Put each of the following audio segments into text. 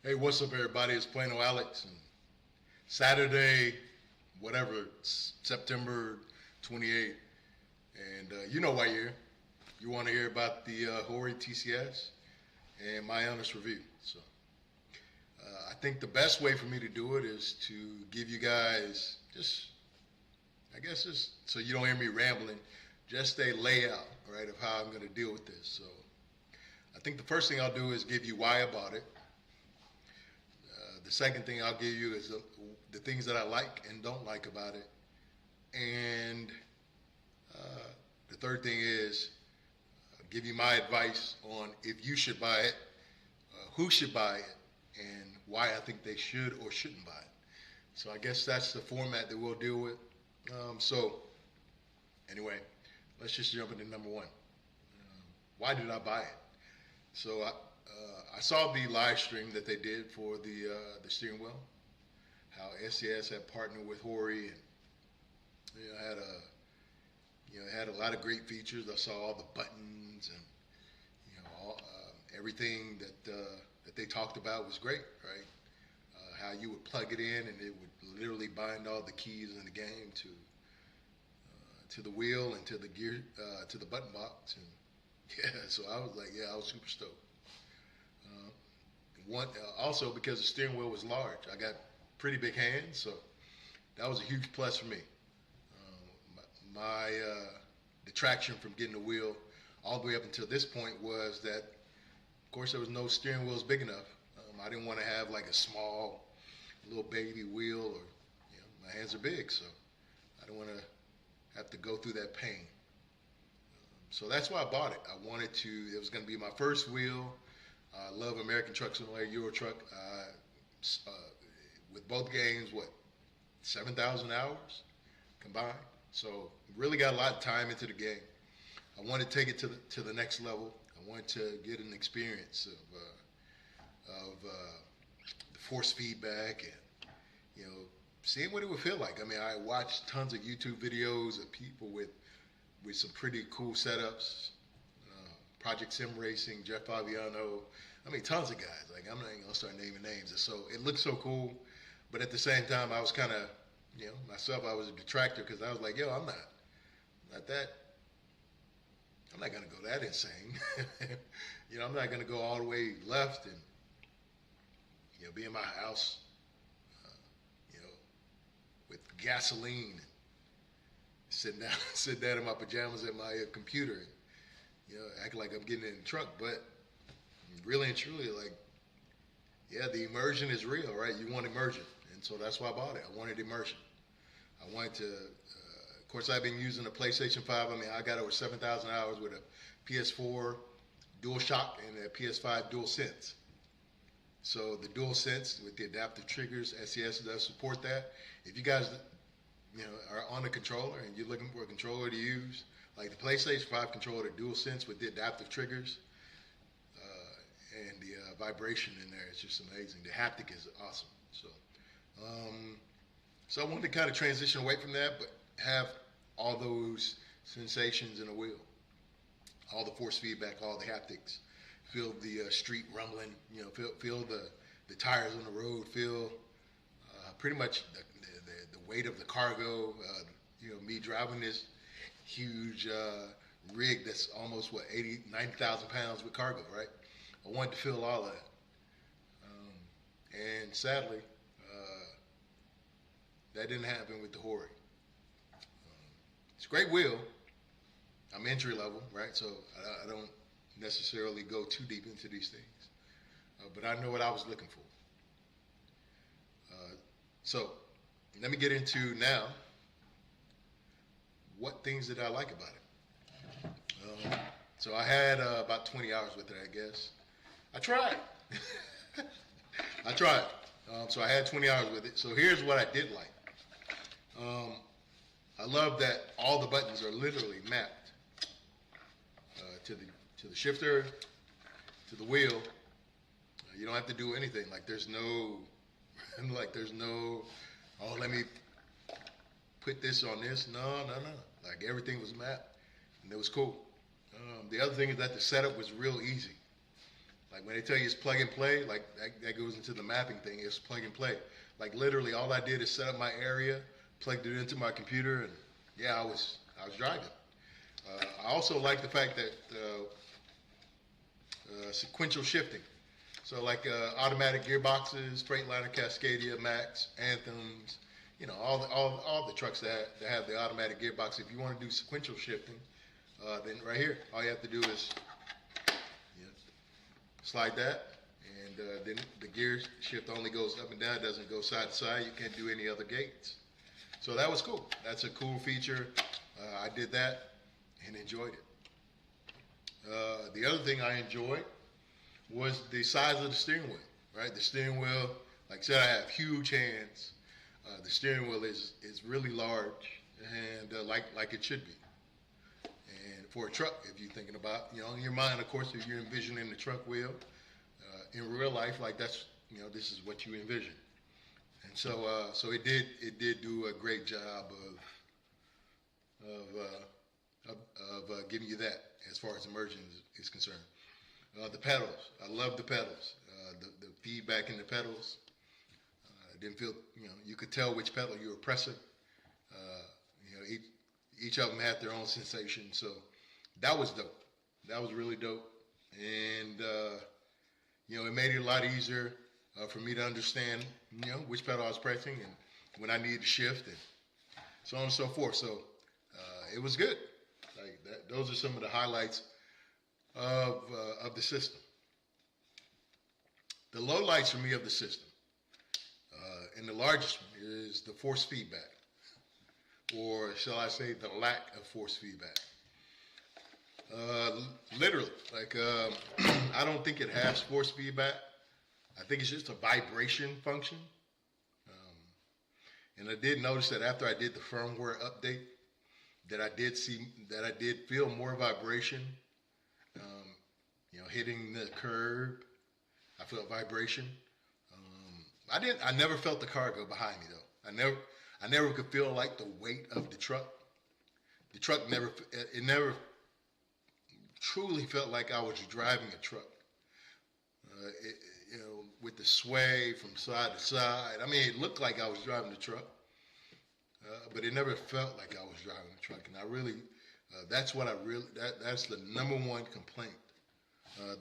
Hey, what's up, everybody? It's PlainOlAlex, and Saturday, whatever, it's September 28th, and you know why you're here. You want to hear about the HORI TCS and my honest review. So, I think the best way for me to do it is to give you guys just so you don't hear me rambling, just a layout, right, of how I'm going to deal with this. So, I think the first thing I'll do is give you why I bought it. The second thing I'll give you is the things that I like and don't like about it. And the third thing is give you my advice on if you should buy it, who should buy it, and why I think they should or shouldn't buy it. So I guess that's the format that we'll deal with. So anyway, let's just jump into number one. Why did I buy it? So I saw the live stream that they did for the steering wheel, how TCS had partnered with HORI, and had a lot of great features. I saw all the buttons and everything that they talked about was great, right? How you would plug it in and it would literally bind all the keys in the game to the wheel and to the gear to the button box, and so I was like, I was super stoked. Also because the steering wheel was large, I got pretty big hands, so that was a huge plus for me. My detraction from getting the wheel all the way up until this point was that, of course, there was no steering wheels big enough. I didn't want to have like a small little baby wheel, or my hands are big, so I don't want to have to go through that pain. So that's why I bought it. It was going to be my first wheel. I love American Truck Simulator, Euro Truck. With both games, 7,000 hours combined. So really got a lot of time into the game. I wanted to take it to the next level. I wanted to get an experience of the force feedback and seeing what it would feel like. I mean, I watched tons of YouTube videos of people with some pretty cool setups. Project Sim Racing, Jeff Fabiano. I mean, tons of guys. Like, I'm not even gonna start naming names. And so it looked so cool, but at the same time, I was kind of, myself, I was a detractor because I was like, I'm not gonna go that insane. I'm not gonna go all the way left and be in my house, with gasoline, and sitting down in my pajamas at my computer. Act like I'm getting in the truck, but really and truly, the immersion is real, right? You want immersion, and so that's why I bought it. I wanted immersion. I wanted to, of course, I've been using a PlayStation 5. I mean, I got over 7,000 hours with a PS4 DualShock and a PS5 DualSense. So the DualSense with the adaptive triggers, TCS does support that. If you guys, are on a controller and you're looking for a controller to use, like the PlayStation 5 controller, the DualSense with the adaptive triggers and the vibration in there, it's just amazing. The haptic is awesome. So I wanted to kind of transition away from that, but have all those sensations in a wheel, all the force feedback, all the haptics, feel the street rumbling, feel the tires on the road, feel pretty much the weight of the cargo, me driving this huge rig that's almost 90,000 pounds with cargo, right? I wanted to feel all of that, and sadly, that didn't happen with the HORI. It's a great wheel. I'm entry level, right? So I don't necessarily go too deep into these things, but I know what I was looking for. So let me get into now what things did I like about it. So I had about 20 hours with it, I guess. I tried. I tried. So I had 20 hours with it. So here's what I did like. I love that all the buttons are literally mapped to the shifter, to the wheel. You don't have to do anything. There's no, let me put this on this. No. Like, everything was mapped, and it was cool. The other thing is that the setup was real easy. Like when they tell you it's plug and play, like that goes into the mapping thing. It's plug and play. Like literally, all I did is set up my area, plugged it into my computer, and yeah, I was driving. I also like the fact that sequential shifting. So like automatic gearboxes, Freightliner, Cascadia, Max, Anthems, you know, all the trucks that have the automatic gearbox. If you want to do sequential shifting, then right here, all you have to do is slide that, and then the gear shift only goes up and down, it doesn't go side to side. You can't do any other gates. So that was cool. That's a cool feature. I did that and enjoyed it. The other thing I enjoyed was the size of the steering wheel, right? The steering wheel, like I said, I have huge hands. The steering wheel is really large and like it should be. And for a truck, if you're thinking about, you know, in your mind, of course, if you're envisioning the truck wheel, in real life, like that's, you know, this is what you envision. And so, so it did do a great job of giving you that as far as immersion is concerned. The pedals, I love the pedals. The feedback in the pedals. I didn't feel, you know, you could tell which pedal you were pressing. You know, each of them had their own sensation. So that was dope. That was really dope. And, you know, it made it a lot easier for me to understand, you know, which pedal I was pressing and when I needed to shift and so on and so forth. So it was good. Like that, those are some of the highlights of the system. The lowlights for me of the system, and the largest one is the force feedback, or shall I say the lack of force feedback. Literally, like I don't think it has force feedback. I think it's just a vibration function. And I did notice that after I did the firmware update, that I did feel more vibration. You know, hitting the curb, I felt vibration. I never felt the car go behind me though. I never could feel like the weight of the truck. The truck it never truly felt like I was driving a truck. You know, with the sway from side to side. I mean, it looked like I was driving the truck, but it never felt like I was driving the truck. And I really, that's the number one complaint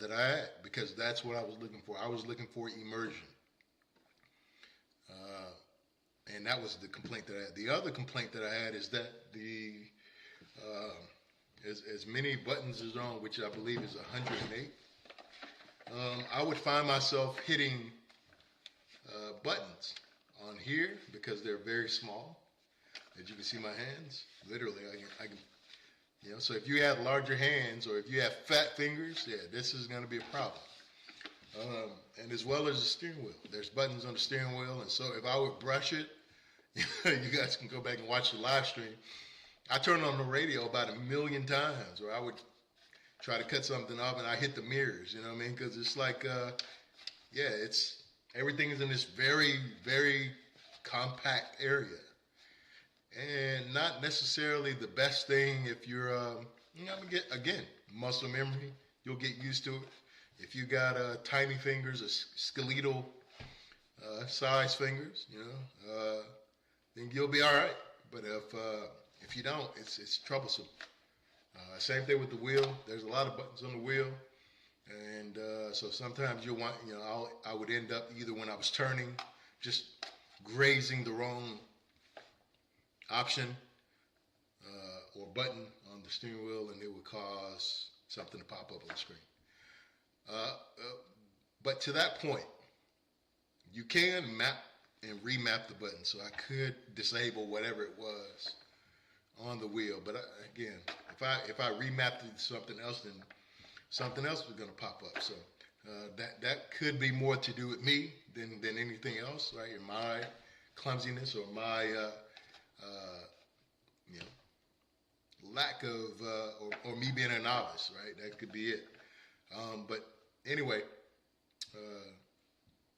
that I had, because that's what I was looking for. I was looking for immersion. And that was the complaint that I had. The other complaint that I had is that as many buttons as on, which I believe is 108, I would find myself hitting buttons on here because they're very small. As you can see my hands, literally, I can, you know, so if you have larger hands or if you have fat fingers, yeah, this is going to be a problem. And as well as the steering wheel. There's buttons on the steering wheel, and so if I would brush it, you guys can go back and watch the live stream. I turned on the radio about 1 million times, or I would try to cut something off and I hit the mirrors, you know what I mean? Because it's like, yeah, everything is in this very, very compact area. And not necessarily the best thing if you're, you know, again, muscle memory, you'll get used to it. If you got tiny fingers, or skeletal size fingers, you know, then you'll be all right. But if you don't, it's troublesome. Same thing with the wheel. There's a lot of buttons on the wheel, and so sometimes you'll want, you know, I would end up either when I was turning, just grazing the wrong option or button on the steering wheel, and it would cause something to pop up on the screen. But to that point, you can map and remap the button. So I could disable whatever it was on the wheel. But again, if I remapped it to something else, then something else was going to pop up. So that could be more to do with me than anything else, right? In my clumsiness or my you know, lack of or me being a novice, right? That could be it. But anyway,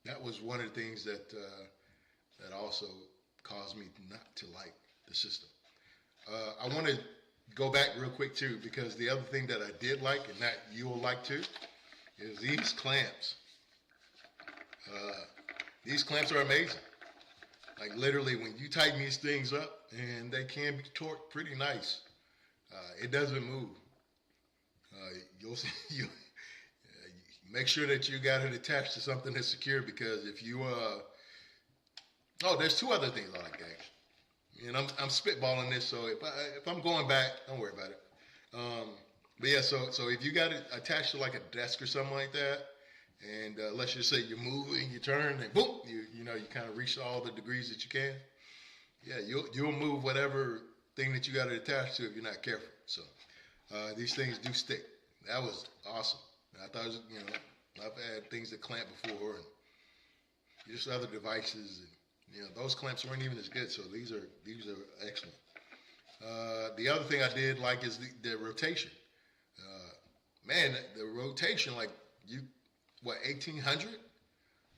that was one of the things that also caused me not to like the system. I want to go back real quick too, because the other thing that I did like, and that you'll like too, is these clamps. These clamps are amazing. Like literally, when you tighten these things up, and they can be torqued pretty nice. It doesn't move. You'll see, you make sure that you got it attached to something that's secure, because if you there's two other things I like, actually. And I'm spitballing this, so if I'm going back, don't worry about it. But yeah, so if you got it attached to like a desk or something like that, and let's just say you're moving, you turn, and boom, you kind of reach all the degrees that you can. Yeah, you'll move whatever thing that you got it attached to if you're not careful. So these things do stick. That was awesome. I thought it was, I've had things that clamp before, and just other devices, and those clamps weren't even as good. So these are excellent. The other thing I did like is the rotation. Man, the rotation, like 1800?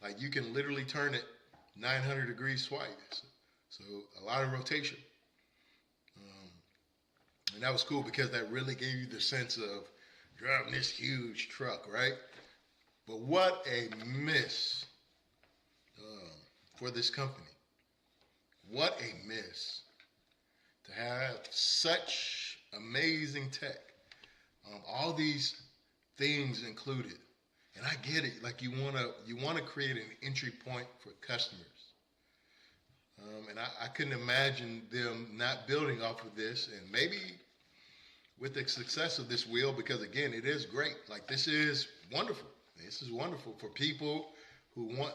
Like you can literally turn it 900 degrees twice. So a lot of rotation. And that was cool because that really gave you the sense of driving this huge truck, right? But what a miss for this company. What a miss to have such amazing tech. All these things included. And I get it. Like you want to create an entry point for customers. And I couldn't imagine them not building off of this, and maybe with the success of this wheel, because again, it is great. Like this is wonderful. This is wonderful for people who want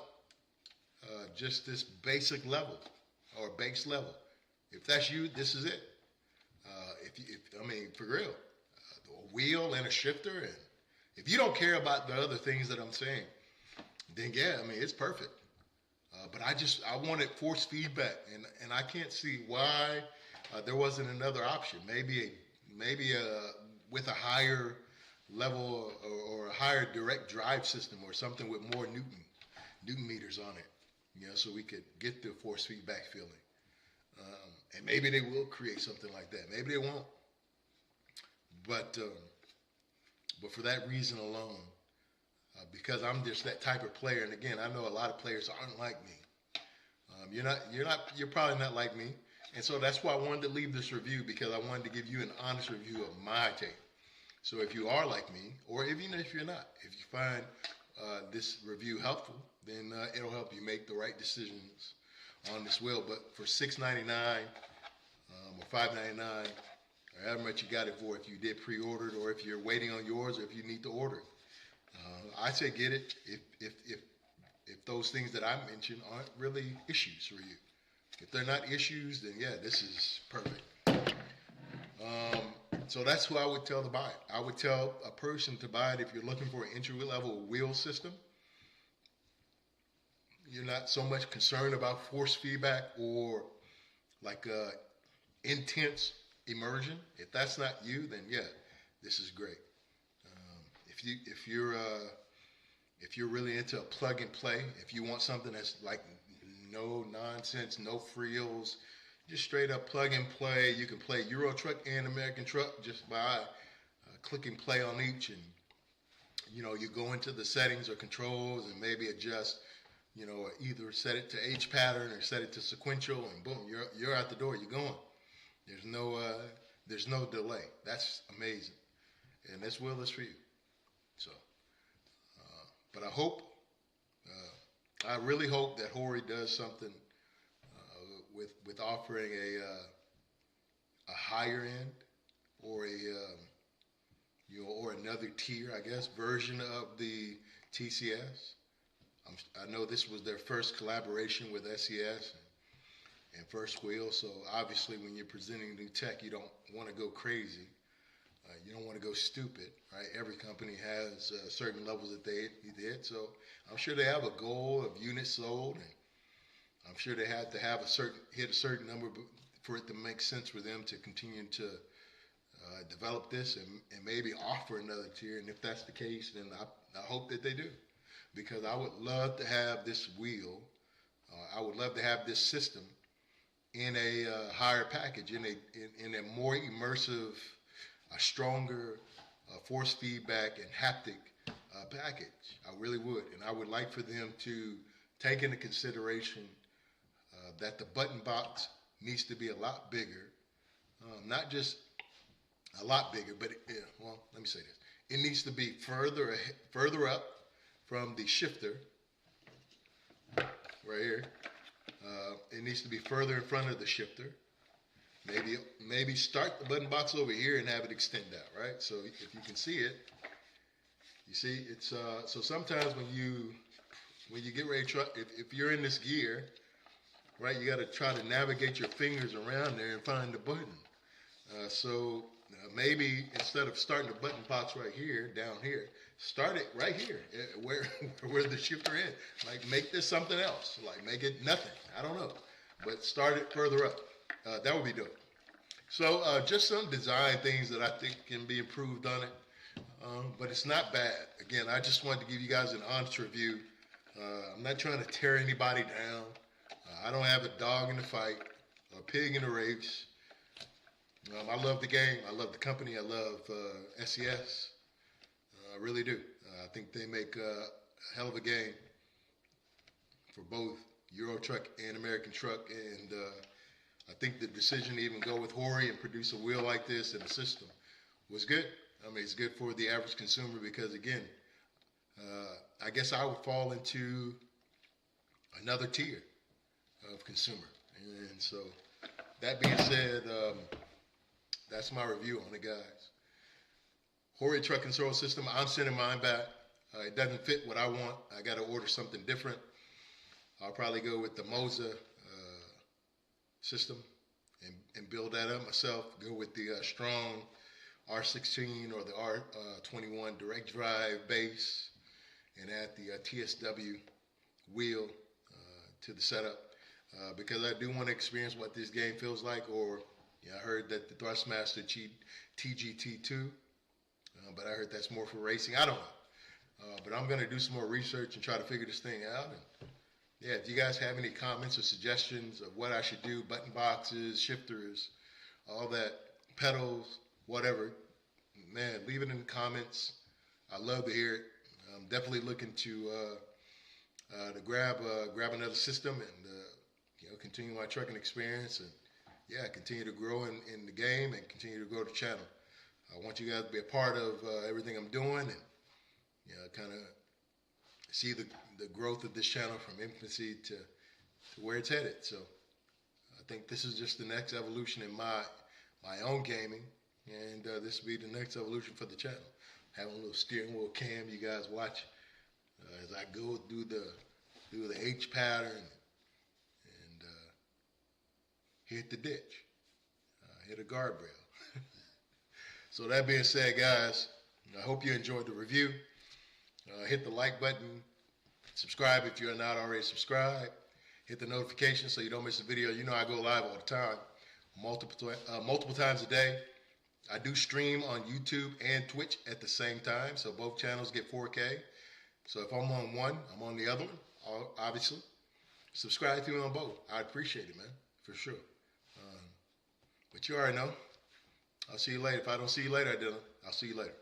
just this basic level or base level. If that's you, this is it. For real, a wheel and a shifter, and if you don't care about the other things that I'm saying, then yeah, it's perfect. But I wanted force feedback, and I can't see why there wasn't another option. Maybe with a higher level or a higher direct drive system or something with more Newton meters on it, so we could get the force feedback feeling. And maybe they will create something like that. Maybe they won't. But for that reason alone, because I'm just that type of player, and again, I know a lot of players aren't like me. You're probably not like me, and so that's why I wanted to leave this review, because I wanted to give you an honest review of my take. So if you are like me, or even if you're not, if you find this review helpful, then it'll help you make the right decisions on this wheel. But for $6.99 or $5.99, or however much you got it for, if you did pre-order it, or if you're waiting on yours, or if you need to order it, I say get it if those things that I mentioned aren't really issues for you. If they're not issues, then yeah, this is perfect. So that's who I would tell to buy it. I would tell a person to buy it if you're looking for an entry-level wheel system. You're not so much concerned about force feedback or like intense immersion. If that's not you, then yeah, this is great. If you're really into a plug and play, if you want something that's like no nonsense, no frills, just straight up plug and play. You can play Euro Truck and American Truck just by clicking play on each, and you go into the settings or controls and maybe adjust, either set it to H pattern or set it to sequential, and boom, you're out the door. You're going. There's no delay. That's amazing, and this wheel is for you. So, but I really hope that HORI does something with offering a higher end or or another tier, I guess, version of the TCS. I know this was their first collaboration with SES and First Wheel, so obviously when you're presenting new tech, you don't want to go crazy. You don't want to go stupid, right? Every company has certain levels that they hit, so I'm sure they have a goal of units sold, and I'm sure they had to have hit a certain number for it to make sense for them to continue to develop this and maybe offer another tier. And if that's the case, then I hope that they do, because I would love to have this wheel. I would love to have this system in a higher package, in a more immersive, a stronger force feedback and haptic package. I really would. And I would like for them to take into consideration that the button box needs to be a lot bigger. Not just a lot bigger, but well, let me say this. It needs to be further up from the shifter, right here. It needs to be further in front of the shifter. Maybe start the button box over here and have it extend out, right? So if you can see it, you see it's so sometimes when you get ready to try, if you're in this gear, right, you got to try to navigate your fingers around there and find the button. So maybe instead of starting the button box right here, down here, start it right here, where the shifter is. Like make this something else. Like make it nothing. I don't know, but start it further up. That would be dope. So just some design things that I think can be improved on it, but it's not bad. Again, I just wanted to give you guys an honest review. I'm not trying to tear anybody down. I don't have a dog in the fight, a pig in the race. I love the game. I love the company. I love SES. I really do. I think they make a hell of a game for both Euro Truck and American Truck. And I think the decision to even go with HORI and produce a wheel like this and a system was good. I mean, it's good for the average consumer because, again, I guess I would fall into another tier of consumer. And so that being said, that's my review on it, guys. HORI Truck Control System, I'm sending mine back. It doesn't fit what I want. I got to order something different. I'll probably go with the Moza system and build that up myself. Go with the strong R16 or the R21 direct drive base and add the TSW wheel to the setup because I do want to experience what this game feels like. Or I heard that the Thrustmaster TGT2, but I heard that's more for racing. I don't know, but I'm going to do some more research and try to figure this thing out. And yeah, if you guys have any comments or suggestions of what I should do, button boxes, shifters, all that, pedals, whatever, man, leave it in the comments. I love to hear it. I'm definitely looking to grab another system and continue my trucking experience and continue to grow in the game and continue to grow the channel. I want you guys to be a part of everything I'm doing and kind of see the growth of this channel from infancy to where it's headed. So I think this is just the next evolution in my own gaming, and this will be the next evolution for the channel. Having a little steering wheel cam you guys watch as I go through the H pattern and hit the ditch, hit a guardrail. So that being said, guys, I hope you enjoyed the review. Hit the like button, subscribe if you're not already subscribed, hit the notification so you don't miss a video. You know I go live all the time, multiple times a day. I do stream on YouTube and Twitch at the same time, so both channels get 4K. So if I'm on one, I'm on the other one, obviously. Subscribe to me on both. I appreciate it, man, for sure. But you already know. I'll see you later. If I don't see you later, Dylan, I'll see you later.